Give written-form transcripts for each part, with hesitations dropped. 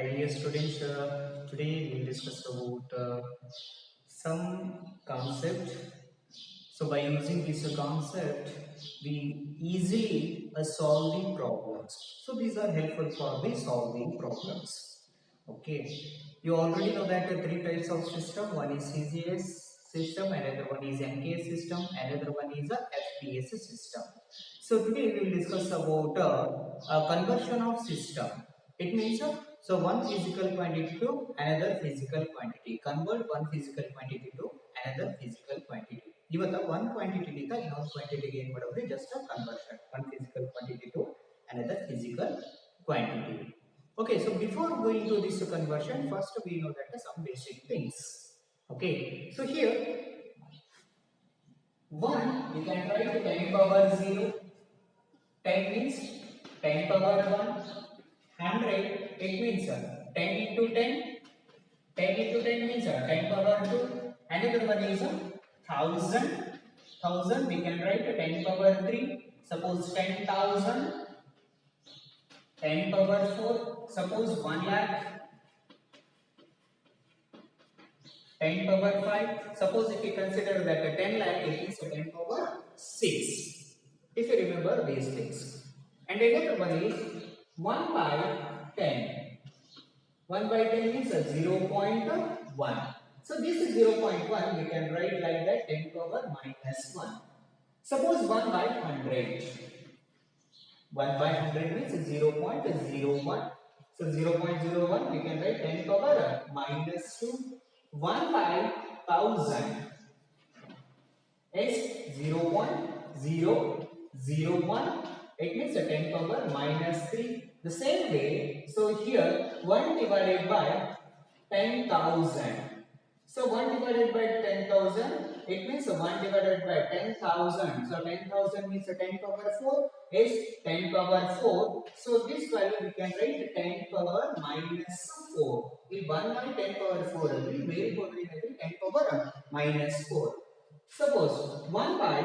Hi dear students, today we'll discuss about some concept. So by using this concept, we easily solve the problems. So these are helpful for the solving problems. Okay, you already know that three types of system. One is CGS system, another one is NKS system, another one is a FPS system. So today we will discuss about a conversion of system. It means so one physical quantity to another physical quantity. Convert one physical quantity to another physical quantity. ಇವತ್ತ one quantity ನಿಂದ ಇನ್ನೊಂದು quantity ಗೆ ಏನು ಮಾಡೋದು just a conversion. One physical quantity to another physical quantity. Okay, so before going to this conversion, first we know that some basic things. Okay, so here 1 you can write 10 power 0. 10 means 10 power 1. 100 it means 10 into 10. 10 into 10 means 10 power 2. Another one is 1000. 1000 we can write 10 power 3. Suppose 10,000. 10 power 4. Suppose 1 lakh. 10 power 5. Suppose if you consider that 10 lakh it is 10 power 6. If you remember these things. And another one is 1 by 10. 1 by 10 means 0.1. So this is 0.1 we can write like that 10 power minus 1. Suppose 1 by 100. 1 by 100 means 0.01. So 0.01 we can write 10 power minus 2. 1 by 1000 is 0.001. It means 10 power minus 3. The same way, so here 1 divided by 10,000. So 1 divided by 10,000, it means 1 divided by 10,000. So 10,000 means 10 power 4 is 10 power 4. So this value we can write 10 power minus 4. If 1 by 10 power 4 will very important 10 power minus 4. Suppose 1 by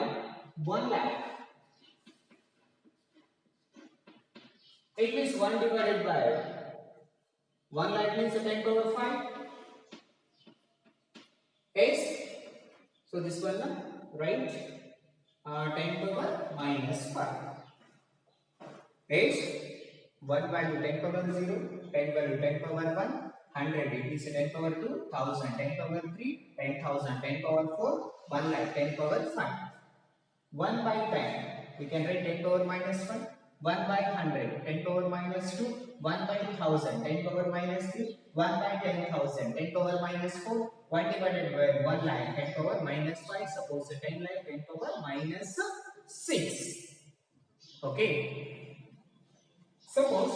1 lakh. It means 1 divided by 1 lakh means 10 power 5 is, so this one right 10 power minus 5 is 1 value 10 power 0, 10 value 10 power 1, 100 it is 10 power 2, 1000 10 power 3, 10,000 10 power 4, 1 lakh 10 power 5. 1 by 10 we can write 10 power minus 1. 1 by 100 10 power minus 2. 1 by 1000 10 power minus 3. 1 by 10,000 10 power minus 4. 1 divided by 1 lakh 10 power minus 5. Suppose 10 lakh 10 power minus 6. Okay, suppose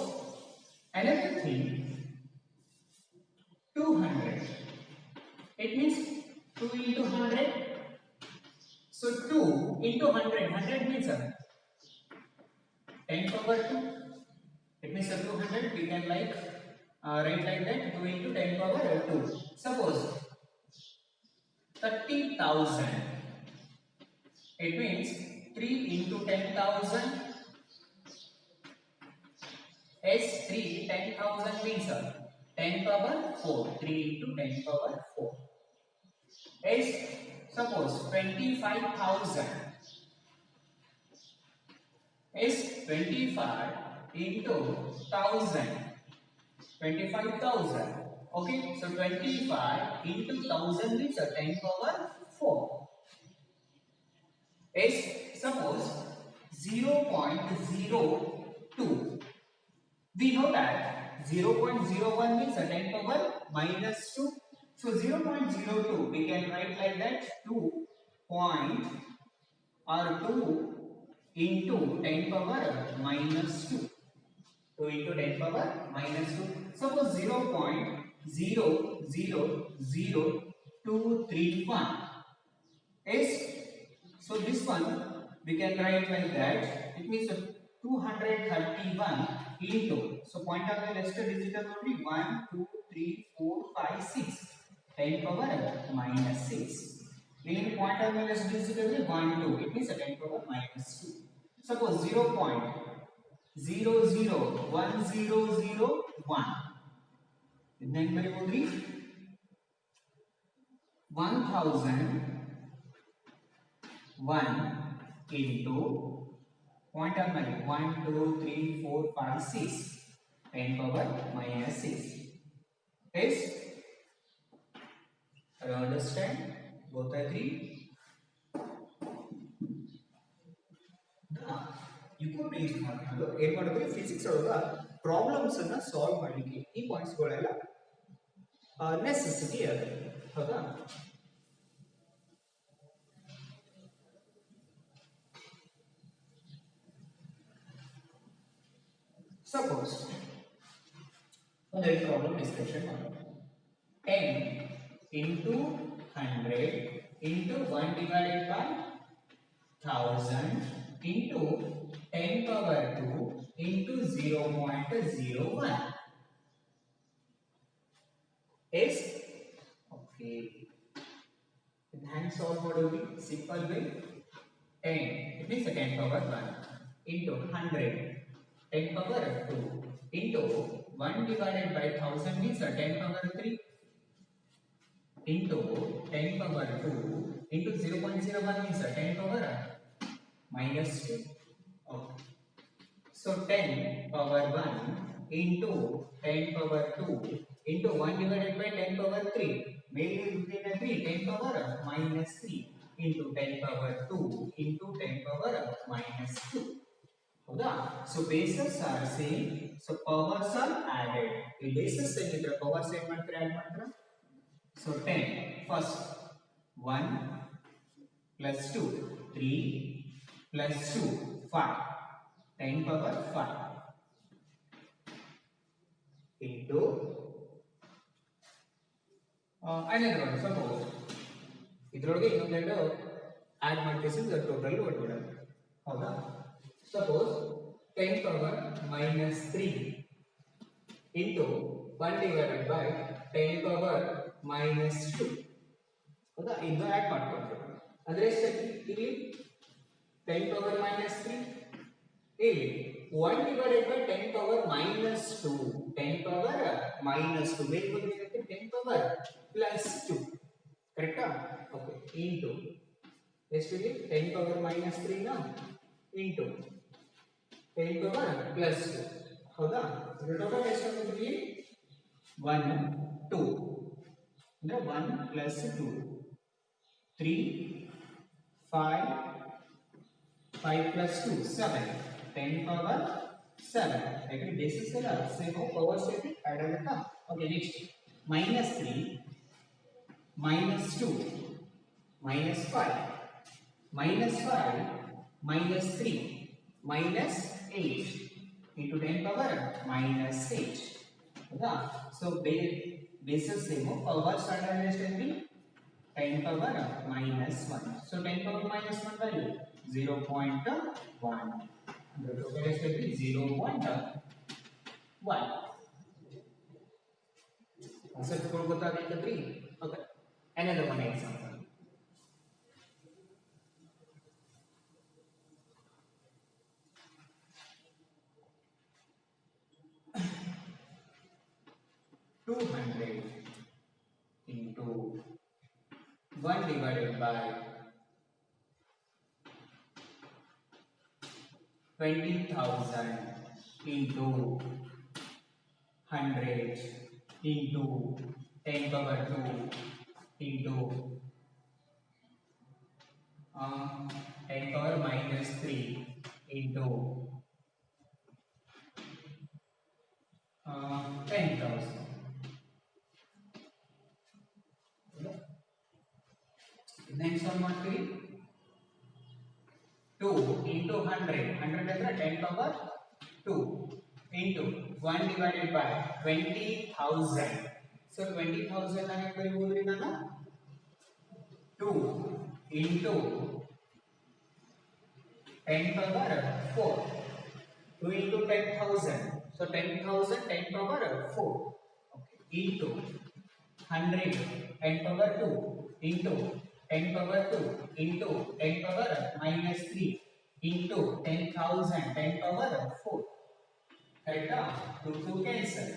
another thing 200. It means 2 into 100. So 2 into 100. 100 means 10 power 2. It means 200 we can write like that 2 into 10 power 2. Suppose 30,000. It means 3 into 10,000 is 3. 10,000 means 10 power 4. 3 into 10 power 4 is, suppose 25,000 is 25 into 1000. 25,000. Okay, so 25 into 1000 means 10 power 4 is, suppose 0.02. We know that 0.01 means 10 power minus 2. So 0.02 we can write like that 2 point or 2 into 10 power minus 2. 2 into 10 power minus 2. Suppose 0.000231 is, so this one we can write like that. It means 231 into, so point of the next digit only 1, 2, 3, 4, 5, 6. 10 power minus 6. In point of the next digit only 1, 2. It means 10 power minus 2. Suppose 0.001001 ಇದನ್ನ ಹೆಂಗ್ ಬರೀಬಹುದ್ರಿ 1001 into quantum value 1 2 3 4 5 6 10 power minus 6. Yes, you understand? Both agree? You could use ಮಾಡ್ಕೊಂಡು ಏನು ಮಾಡಿದ್ರೆ physics ಒಳಗ problems ಅನ್ನ solve ಮಾಡಲಿಕ್ಕೆ ಈ points ಗಳೆಲ್ಲ ನೆಸೆಸಿಟಿ ಅದ ಹೌದಾ. ಸಪೋಸ್ ಒಂದೆರಡು ಪ್ರಾಬ್ಲಮ್ ಡಿಸ್ಕಷನ್ ಮಾಡೋಣ. 10 into 100 into 1 divided by 1000 into 10 power 2 into 0.01. Yes? Okay. In hand solve model simple way. 10, it means 10 power 1 into 100, 10 power 2 into 1 divided by 1000 means 10 power 3 into 10 power 2 into 0.01 means 10 power minus 2. Okay. So 10 power 1 into 10 power 2 into 1 divided by 10 power 3. May you 10 power minus 3 into 10 power 2 into 10 power minus 2. So bases are same. So powers are added. The bases and the powers add mantra. So 10 first 1 plus 2 3 plus 2 5 10 power 5 into another one. Suppose ಇದರೊಳಗೆ ಇನ್ನೊಂದೆರಡು add ಮಾಡ್ತೀವಿ total ಒಟ್ಟು ಹೌದಾ. Suppose 10 power minus 3 into 1 divided by 10 power minus 2 ಹೌದಾ. ಇದು add ಮಾಡ್ಕೊಂಡ್ರೆ ಅಂದ್ರೆ ಇಲ್ಲಿ 10 power minus 3 ಇಲ್ಲಿ 1 divided by 10 power minus 2 10 power minus 2 ಮೇಲೆ ಬಂದಿರುತ್ತೆ 10 power plus 2 ಕರೆಕ್ಟಾ. ಓಕೆ ಇಂಟು ಎಷ್ಟು ಇಲ್ಲಿ 10 power minus 3 ನ ಇಂಟು 10 power plus 2 ಹೌದಾ. ಇದು ಟೋಟಲ್ ಎಷ್ಟು ಆಗುತ್ತೆ 1 2 ಅಂದ್ರೆ 1 plus 2 3 5 5 plus 2 7 10 power 7 actually basis ಎಲ್ಲ same power set add ಆಗುತ್ತಾ. Okay next minus 3 minus 2 minus 5 minus 5 minus 3 minus 8 into 10 power minus 8 ಹೌದಾ. So basis same powers add ಆದ್ರೆ ಎಷ್ಟು 10 power minus 1. So 10 power minus 1 value 0.1. The total is 0.1. Answer ಗೊತ್ತಾಗುತ್ತೆ 3. Okay. Another one example. into 1 divided by 20,000 into 100 into 10 power 2 into 10 power minus 3 into 10,000. Next one ಮಾಡ್ತೀವಿ 2 into 100 ಅಂದ್ರೆ 10 power 2 into 1 divided by 20,000. So 20,000 ನ ಹೇಗೆ ಬರೆಯಬಹುದ್ರಿ ನಾನು 2 into 10 power 4 2 into 10,000. So 10,000 10 power 4 okay into 100 10 power 2 into 10 power 2 into 10 power minus 3 into 10,000 10 power 4 correct 2 cancel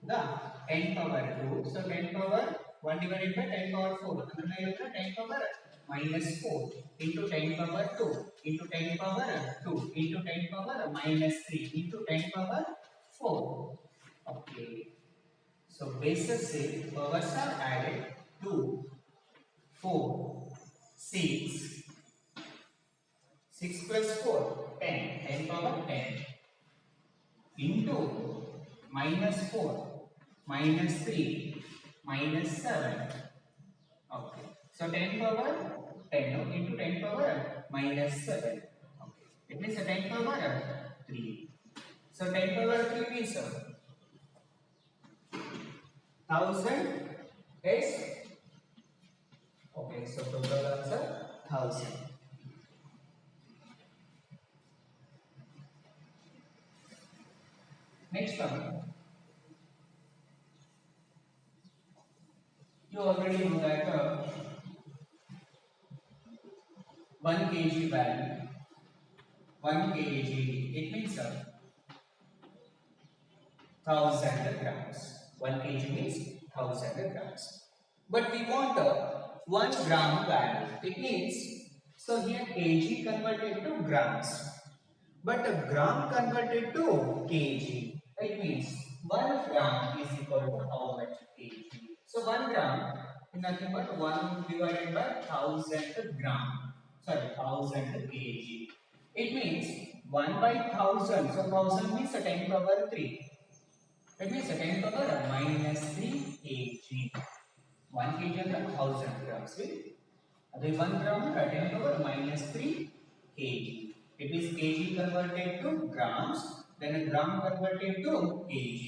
the 10 power 2. So 10 power 1 divided by 10 power 4. Under 10 power minus 4 into 10 power 2 into 10 power 2 into 10 power minus 3 into 10 power 4. Okay. So bases say powers are added 2, 4, 6, 6 plus 4, 10, 10 power 10 into minus 4, minus 3, minus 7. Okay. So 10 power 10 no, into 10 power minus 7. Okay. It means 10 power 3. So 10 power 3 means 1000 is okay. So total answer 1000. Next one, you already know that 1 kg value, 1 kg, it means 1000 grams. 1 kg means 1000 grams. But we want a 1 gram value. It means, so here kg converted to grams. But a gram converted to kg. It means 1 gram is equal to how much kg? So 1 gram is nothing but 1 divided by 1000 gram. Sorry, 1000 kg. It means 1 by 1000. So 1000 means 10 power 3. That means 10 power minus 3 kg. 1 kg under 1000 grams. That 1 gram under 10 power minus 3 kg. It is kg converted to grams, then a gram converted to kg.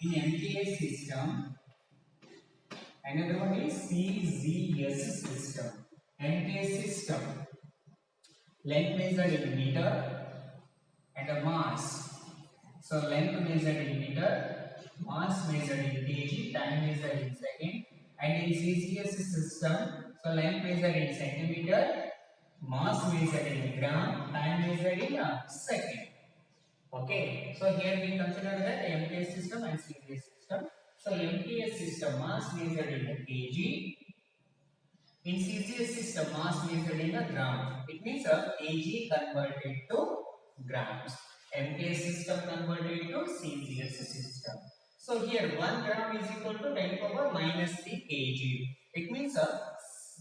In MKS system, another one is CZS system. MKS system, length measured in meter and a mass. So length measured in meter, mass measured in kg, time measured in second. And in CCS system, so length measured in centimeter, mass measured in gram, time measured in a second. Okay, so here we consider that MKS system and CCS system. So MKS system, mass measured in a kg. In CCS system, mass measured in a gram. It means a kg converted to grams. MKS system converted to CCS system. So here 1 gram is equal to 10 power minus 3 kg. It means a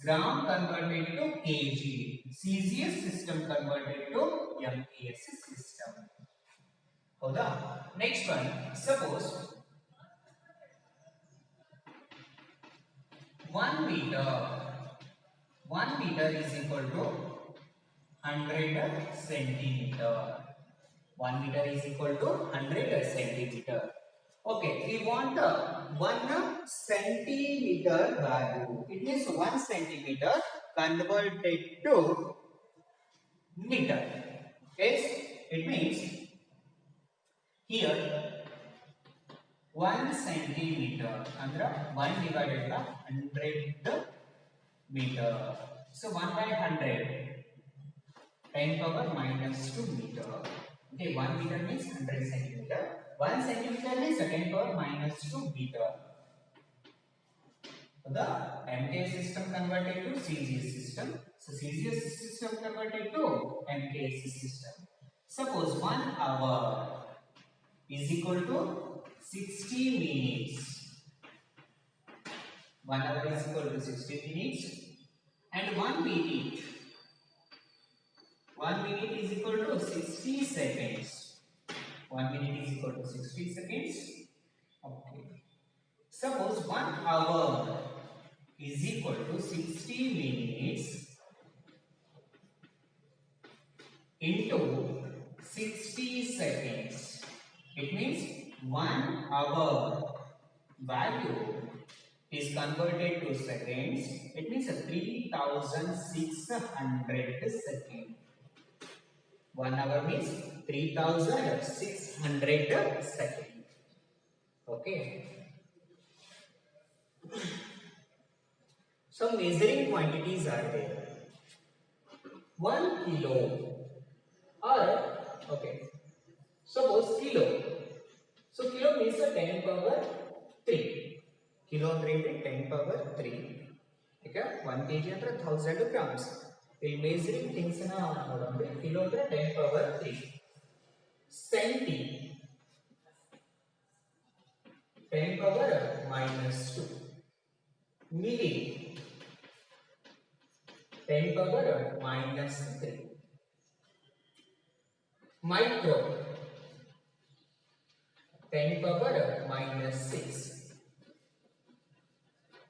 gram converted to kg. CCS system converted to MKS system. Hold on. Next one. Suppose 1 meter. 1 meter is equal to 100 centimeter. 1 meter is equal to 100 centimeter. Okay, we want 1 centimeter value. It means 1 centimeter converted to meter. Yes, it means here 1 centimeter under 1 divided by 100 meter. So 1 by 100, 10 power minus 2 meter. Okay, 1 meter means 100 centimeter. 1 centimeter means 10 power minus 2 meter. So the MKS system converted to CGS system. So CGS system converted to MKS system. Suppose 1 hour is equal to 60 minutes. 1 hour is equal to 60 minutes. And 1 minute. 1 minute is equal to 60 seconds. 1 minute is equal to 60 seconds. Okay. Suppose 1 hour is equal to 60 minutes into 60 seconds. It means 1 hour value is converted to seconds. It means 3600 seconds. 1 hour means 3600 seconds. Okay. Some measuring quantities are there. 1 kilo or okay. Suppose kilo. So kilo means 10 power 3 kilo ಅಂದ್ರೆ 10 power 3 ಈಗ 1 kg ಅಂದ್ರೆ 1000 grams ಇಲ್ಲಿ measuring things ನ ನೋಡೋಣ kilo ಅಂದ್ರೆ 10 power 3 centi 10 power -2 milli 10 power -3 micro 10 power -6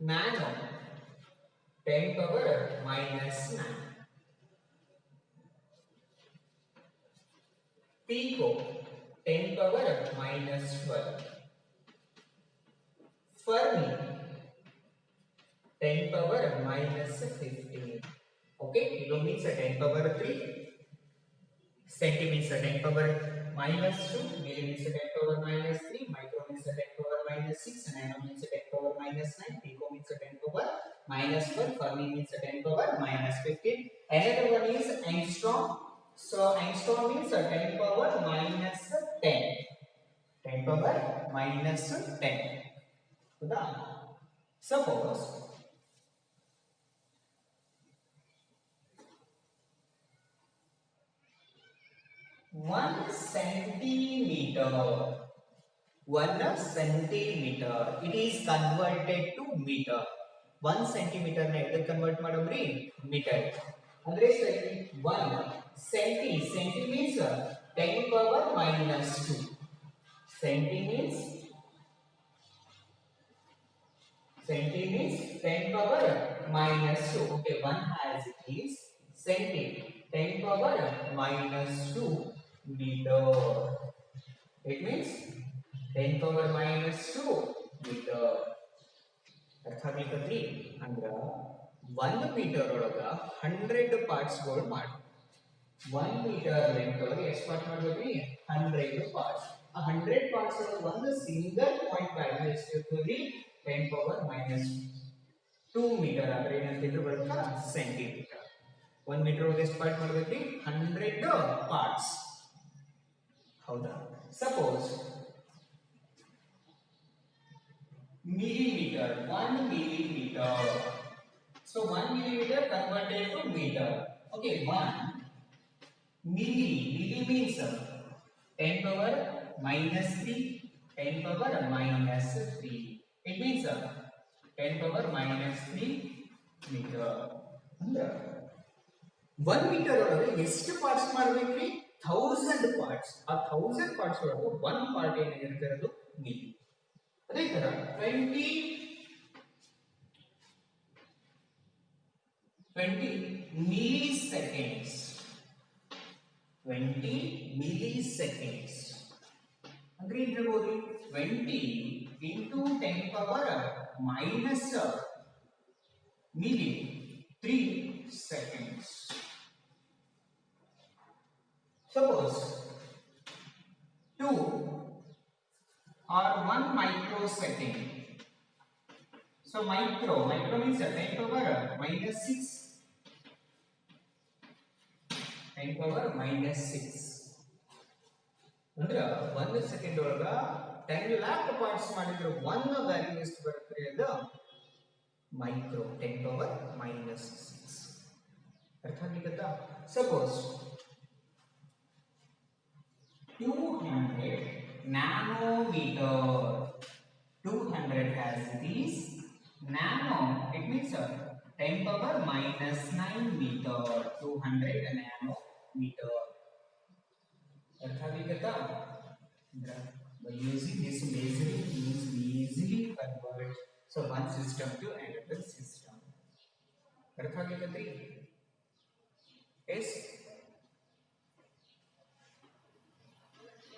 nano 10 power -9 pico 10 power -12 fermi 10 power -15 okay kilo means 10 power 3 centi means 10 power -2 milli means 10 power -3 micro means 10 power -6 nano means 10 power -9 pico means 10 power -12 fermi means 10 power -15 another one is angstrom so angstrom means 10 power -10 10 power -10 suppose 1 centimeter 1 centimeter it is converted to meter 1 centimeter ನ ಎದಕ್ಕೆ convert ಮಾಡೋದ್ರಿ metre ಅಂದ್ರೆ ಸರಿ 1 centi means 10 power -2 centi means 10 power -2 okay 1 as it is centi 10 power -2 meter it means 10 power -2 meter ಅರ್ಥ ಆಗ್ಲಿಕ್ಕತ್ರಿ ಅಂದ್ರ 1 metre ಒಳಗ 100 parts ಗಳು ಮಾಡಿ 1 ಮೀಟರ್ ಲೆಂತ್ ಒಳಗೆ ಎಷ್ಟು ಪಾರ್ಟ್ ಮಾಡ್ಬೇಕ್ರಿ 100 ಪಾರ್ಟ್ಸ್ ಆ 100 ಪಾರ್ಟ್ಸ್ ಒಳಗ ಒಂದು ಸಿಂಗಲ್ ಪಾಯಿಂಟ್ ವ್ಯಾಲ್ಯೂ ಎಷ್ಟು ಇರ್ತದ್ರಿ 10 ಪವರ್ -2 ಮೀಟರ್ ಅಂದ್ರೆ ಏನಂತಿದ್ರು ಬರುತ್ತಾ ಸೆಂಟಿಮೀಟರ್ 1 ಮೀಟರ್ ಒಳಗೆ ಎಷ್ಟು ಪಾರ್ಟ್ ಮಾಡ್ಬೇಕ್ರಿ 100 ಪಾರ್ಟ್ಸ್ ಹೌದಾ suppose millimeter 1 millimeter so 1 millimeter converted to meter okay 1 milli means 10 power -3 10 power -3 it means 10 power -3 meter ಅಂದ್ರೆ 1 ಮೀಟರ್ ಒಳಗೆ ಎಷ್ಟು ಪಾರ್ಟ್ಸ್ ಮಾಡಬೇಕ್ರಿ 1000 ಪಾರ್ಟ್ಸ್ ಆ 1000 ಪಾರ್ಟ್ಸ್ ಒಳಗೆ 1 ಪಾರ್ಟ್ ಏನಿರುತ್ತೆ ಮಿಲಿ ಅದೇ ತರ 20 milliseconds 20 milliseconds ಅಂದ್ರೆ ಏನು ಹೇಳ್ಬೋದು 20 into 10 power minus milli 3 seconds suppose 2 or 1 microsecond so micro means 10 power -6 10 power -6 ಅಂದ್ರೆ 1 ಸೆಕೆಂಡ್ ಒಳಗ 10 lakh ಪಾರ್ಟ್ಸ್ ಮಾಡಿದ್ರೆ 1 ವ್ಯಾಲ್ಯೂ ಎಷ್ಟು ಬರುತ್ತೆ ಅದು ಮೈಕ್ರೋ 10 ಪವರ್ -6 ಅರ್ಥ ಆಗಿತ್ತಾ suppose 200 nanometer 200 has this nano it means 10 power -9 meter 200 nanometer ಅರ್ಥ ಆಗಿತ್ತಾ by using this measuring means we easily convert so one system to another system ಅರ್ಥ ಆಗಿತ್ರಿ yes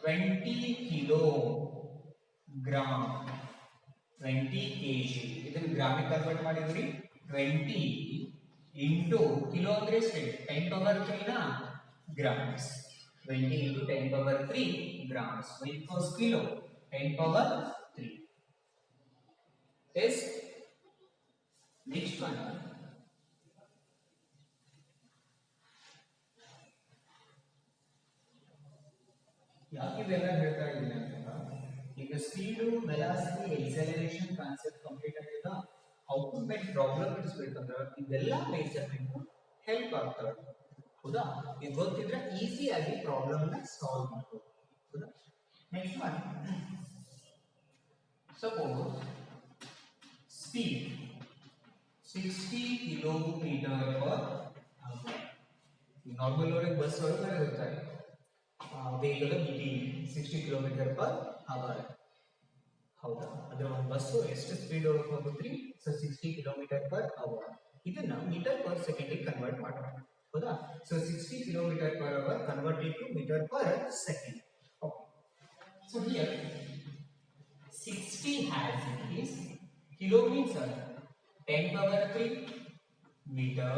20 kilogram 20 kg ಇದನ್ನ ಗ್ರಾಮಿಗೆ ಕನ್ವರ್ಟ್ ಮಾಡಿದ್ರಿ 20 into ಕಿಲೋ ಅಂದ್ರೆ 10 power 3 ನ grams 20 into 10 power 3 grams which was kilo 10 power 3 yes next one ಯಾಕೆ ಇವೆಲ್ಲ ಹೇಳ್ತಾ ಇದ್ದೀನಿ ಅಂತ ಈಗ the speed, velocity, acceleration concept complete ಆಗಿದ ಔಟ್ಪುಟ್ ಪ್ರಾಬ್ಲಮ್ ಬಿಡಿಸಬೇಕಂದ್ರೆ ಇವೆಲ್ಲ ಮೆಜರ್ಮೆಂಟ್ ಹೆಲ್ಪ್ ಆಗ್ತವೆ ಹೌದಾ ಇದು ಗೊತ್ತಿದ್ರೆ ಈಸಿ ಆಗಿ ಪ್ರಾಬ್ಲಮ್ ನ ಸಾಲ್ವ್ ಮಾಡಬಹುದು ಹೌದಾ next one suppose speed 60 kilometer per hour normal ಒಳಗೆ ಬಸ್ ಒಳಗೆ ಇರುತ್ತಾರೆ ವೇಗದ ಮಿತಿ 60 ಕಿಲೋಮೀಟರ್ ಪರ್ ಅವರ್ ಹೌದಾ ಅದರ ಒಂದು ಬಸ್ಸು ಎಷ್ಟು ಸ್ಪೀಡ್ ಒಳಗೆ ಹೋಗುತ್ತ್ರಿ ಸೊ 60 ಕಿಲೋಮೀಟರ್ ಪರ್ ಅವರ್ ಇದನ್ನ ಮೀಟರ್ ಪರ್ ಸೆಕೆಂಡ್ ಗೆ ಕನ್ವರ್ಟ್ ಮಾಡೋಣ ಹೌದಾ so 60 kilometre per hour converted to metre per second okay so here 60 has is kilometer 10 power 3 meter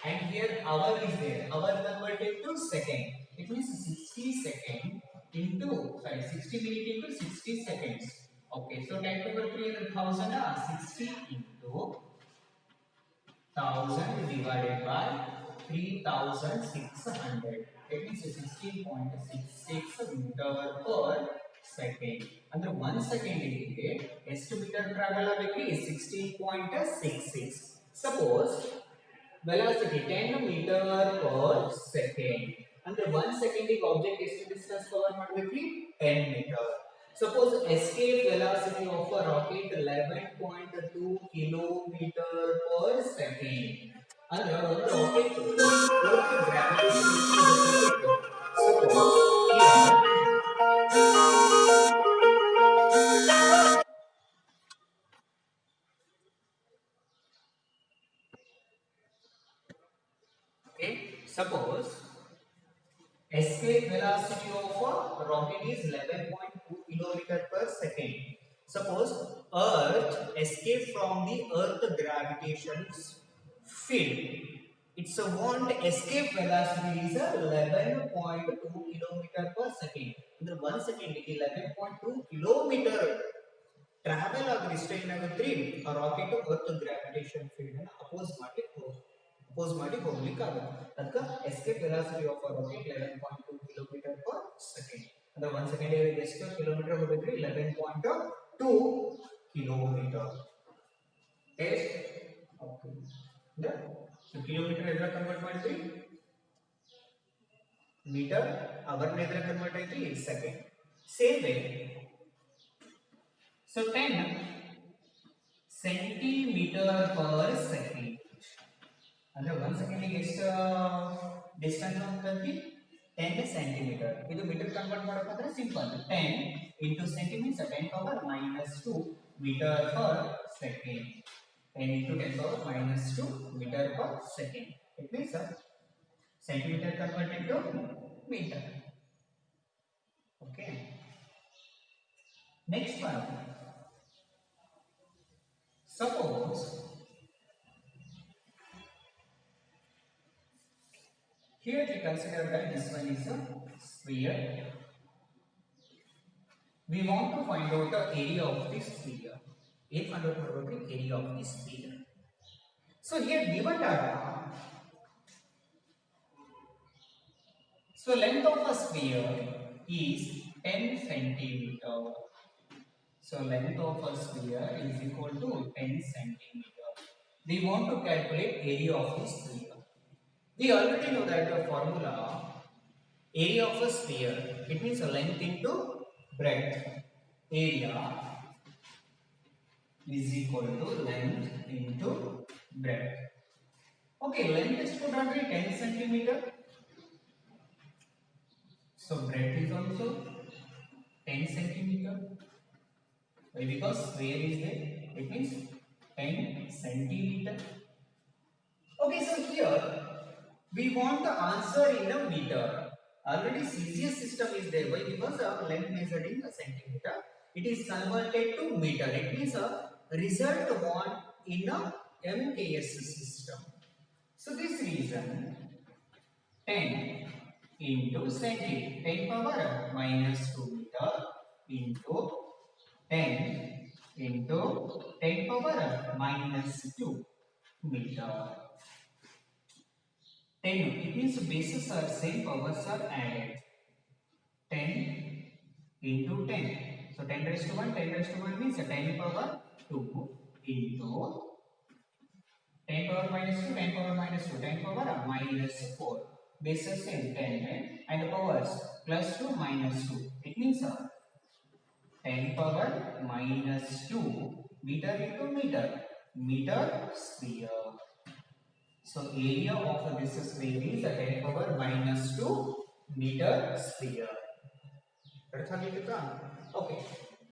and here hour is there hour converted to second it means 60 second into 60 minute into 60 seconds okay so 10 power 3 is 1000 60 into 1000 divided by 3600 it means 16.66 meter per second ಅಂದ್ರೆ 1 second ಗೆ ಎಷ್ಟು metre travel ಆಗಬೇಕು 16.66 suppose velocity 10 meter per second ಅಂದ್ರೆ 1 second ಗೆ object ಎಷ್ಟು distance cover ಮಾಡಬೇಕು 10 meter suppose escape velocity of a rocket 11.2 kilometer per second ಅಂದ್ರೆ ಒಂದು rocket gravitation suppose okay suppose escape velocity of a rocket is 11.2 kilometer per second suppose earth escape from the earth gravitational field its want escape velocity is 11.2 kilometer per second ಅಂದ್ರೆ 1 second ಗೆ 11.2 kilometer travel ಆಗಿ distance ಆಗುತ್ತೆ ಆ rocket earth gravitation field ಅನ್ನು oppose ಮಾಡಿ ಹೋಗ್ಲಿಕ್ಕೆ ಆಗುತ್ತೆ ಅದಕ್ಕೆ escape velocity of a rocket 11.2 kilometre per second ಅಂದ್ರೆ 1 ಸೆಕೆಂಡ್ ಗೆ ಎಷ್ಟು ಕಿಲೋಮೀಟರ್ ಹೋಗುತ್ತೆ 11.2 ಕಿಲೋಮೀಟರ್ ಎಸ್ ಓಕೆ ಅಂದ್ರೆ ಕಿಲೋಮೀಟರ್ ಎದ್ರ ಕನ್ವರ್ಟ್ ಮಾಡ್ತೀವಿ ಮೀಟರ್ ಅವರ್ ಎದ್ರ ಕನ್ವರ್ಟ್ ಆಯ್ತು second same way so 10 centimeter per second ಅಂದ್ರೆ 1 ಸೆಕೆಂಡ್ ಗೆ ಎಷ್ಟು ಡಿಸ್ಟೆನ್ಸ್ ಹೋಗ್ತದೆ 10 ಸೆಂಟಿಮೀಟರ್ ಇದು ಮೀಟರ್ ಕನ್ವರ್ಟ್ ಮಾಡಬೇಕಾದ್ರೆ simple 10 into centimeter 10 power -2 meter per second 10 into 10 power -2 meter per second it means centimeter converted to meter okay next one suppose here we consider that this one is a sphere we want to find out the area of this sphere find out the area of this sphere so here given data so length of a sphere is 10 centimeter so length of a sphere is equal to 10 centimeter we want to calculate area of the sphere we already know that the formula area of a sphere it means a length into breadth area is equal to length into breadth okay length is put on 10 centimeter so breadth is also 10 centimeter why because square is there it means 10 centimeter okay so here we want the answer in a meter already CGS system is there why because of length measured in a centimeter it is converted to meter it means a result want in a MKS system so this reason 10 into centi 10 power -2 meter into 10 into 10 power -2 meter 10 it means bases are same powers are added 10 into 10 So 10 raised to 1, 10 raised to 1 means 10 power 2 into 10 power minus 2, 10 power minus 2, 10 power minus 4. Base is same 10, right? And the powers plus 2 minus 2. It means 10 power minus 2 meter into meter. Meter sphere. So area of this sphere is 10 power minus 2 meter sphere. Okay.